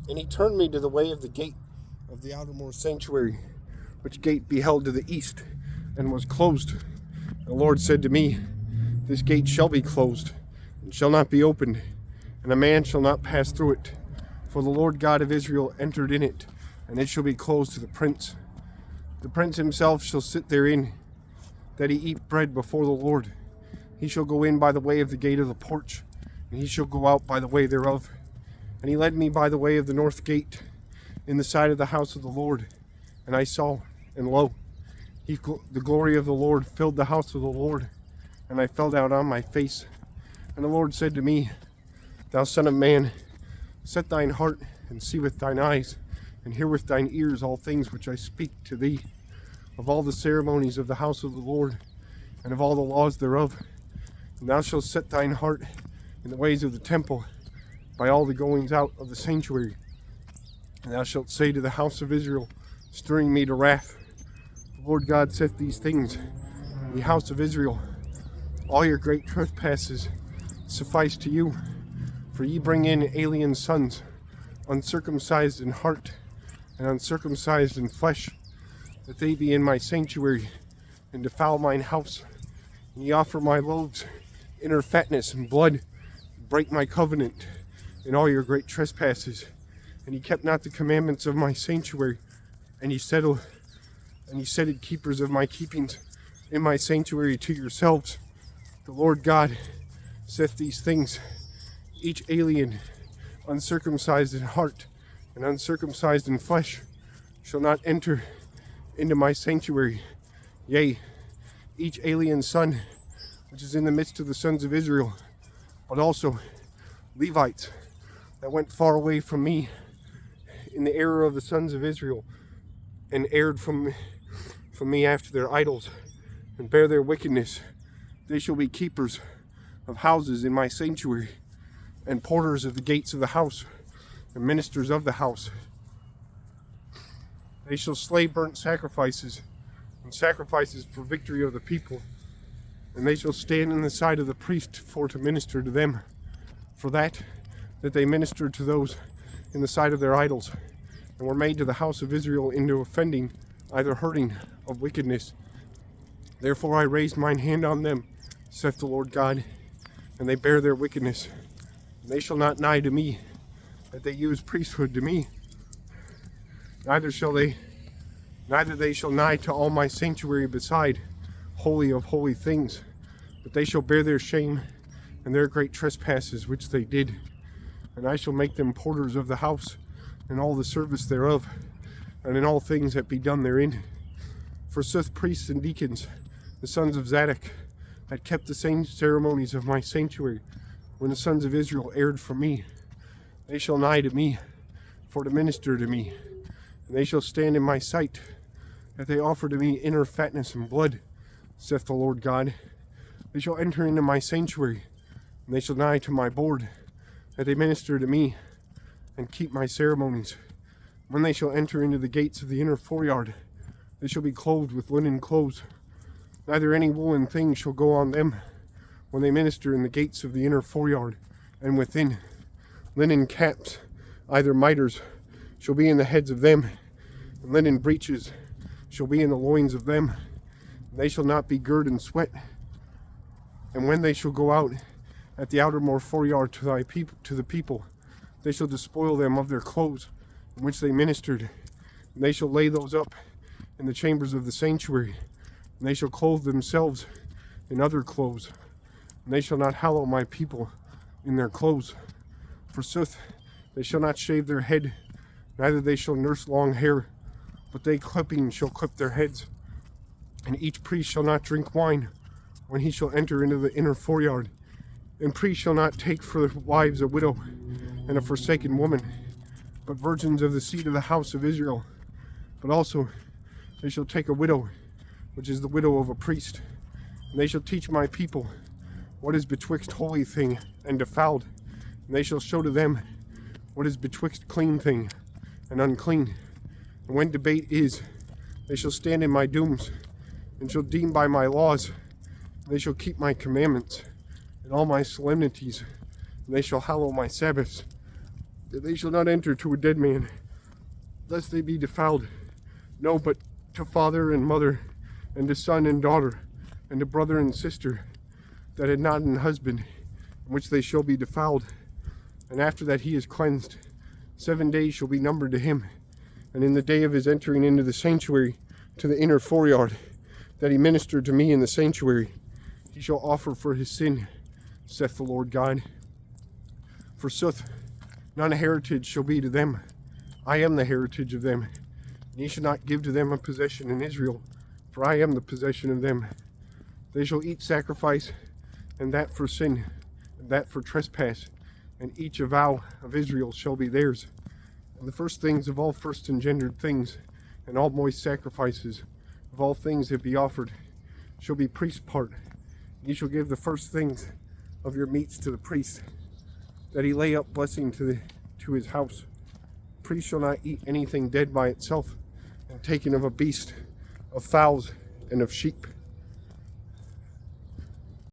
And he turned me to the way of the gate of the outermost sanctuary, which gate beheld to the east, and was closed. The Lord said to me, This gate shall be closed, and shall not be opened, and a man shall not pass through it. For the Lord God of Israel entered in it, and it shall be closed to the prince. The prince himself shall sit therein, that he eat bread before the Lord. He shall go in by the way of the gate of the porch, and he shall go out by the way thereof. And he led me by the way of the north gate, in the side of the house of the Lord. And I saw, and lo, the glory of the Lord filled the house of the Lord. And I fell down on my face. And the Lord said to me, Thou son of man, set thine heart, and see with thine eyes, and hear with thine ears all things which I speak to thee, of all the ceremonies of the house of the Lord, and of all the laws thereof. And thou shalt set thine heart in the ways of the temple, by all the goings out of the sanctuary. And thou shalt say to the house of Israel, stirring me to wrath, The Lord God saith these things, Ye house of Israel, all your great trespasses suffice to you, for ye bring in alien sons, uncircumcised in heart, and uncircumcised in flesh, that they be in my sanctuary, and defile mine house. And ye offer my loaves, inner fatness and blood, break my covenant in all your great trespasses. And ye kept not the commandments of my sanctuary, and ye settled keepers of my keepings in my sanctuary to yourselves. The Lord God saith these things, Each alien, uncircumcised in heart, and uncircumcised in flesh, shall not enter into my sanctuary. Yea, each alien son which is in the midst of the sons of Israel, but also Levites that went far away from me in the error of the sons of Israel, and erred from me after their idols, and bear their wickedness. They shall be keepers of houses in my sanctuary, and porters of the gates of the house, and ministers of the house. They shall slay burnt sacrifices, and sacrifices for victory of the people, and they shall stand in the side of the priest for to minister to them, for that they ministered to those in the sight of their idols, and were made to the house of Israel into offending, either hurting of wickedness. Therefore I raised mine hand on them, saith the Lord God, and they bear their wickedness. And they shall not nigh to me, that they use priesthood to me. Neither they shall nigh to all my sanctuary beside holy of holy things, but they shall bear their shame and their great trespasses which they did. And I shall make them porters of the house, and all the service thereof, and in all things that be done therein. For sith priests and deacons, the sons of Zadok, had kept the same ceremonies of my sanctuary, when the sons of Israel erred from me, they shall nigh to me, for to minister to me, and they shall stand in my sight, that they offer to me inner fatness and blood, saith the Lord God. They shall enter into my sanctuary, and they shall nigh to my board, that they minister to me, and keep my ceremonies. When they shall enter into the gates of the inner foreyard, they shall be clothed with linen clothes. Neither any woolen thing shall go on them, when they minister in the gates of the inner foreyard, and within. Linen caps, either mitres, shall be in the heads of them, and linen breeches shall be in the loins of them. And they shall not be girt in sweat. And when they shall go out at the outermost foreyard to the people, they shall despoil them of their clothes, in which they ministered, and they shall lay those up in the chambers of the sanctuary, and they shall clothe themselves in other clothes, and they shall not hallow my people in their clothes. Forsooth, they shall not shave their head, neither they shall nurse long hair, but they clipping shall clip their heads. And each priest shall not drink wine when he shall enter into the inner foreyard. And priests shall not take for wives a widow and a forsaken woman, but virgins of the seed of the house of Israel. But also they shall take a widow, which is the widow of a priest. And they shall teach my people what is betwixt holy thing and defiled. And they shall show to them what is betwixt clean thing and unclean. And when debate is, they shall stand in my dooms, and shall deem by my laws. And they shall keep my commandments and all my solemnities, and they shall hallow my Sabbaths. that they shall not enter to a dead man, lest they be defiled. No, but to father and mother, and to son and daughter, and to brother and sister, that had not an husband, in which they shall be defiled. And after that he is cleansed, 7 days shall be numbered to him. And in the day of his entering into the sanctuary, to the inner foreyard, that he ministered to me in the sanctuary, he shall offer for his sin, saith the Lord God. Forsooth, none heritage shall be to them. I am the heritage of them. And ye shall not give to them a possession in Israel, for I am the possession of them. They shall eat sacrifice, and that for sin, and that for trespass, and each a vow of Israel shall be theirs. And the first things of all first engendered things, and all moist sacrifices of all things that be offered, shall be priest's part. Ye shall give the first things of your meats to the priest, that he lay up blessing to his house. The priest shall not eat anything dead by itself, and taken of a beast, of fowls, and of sheep.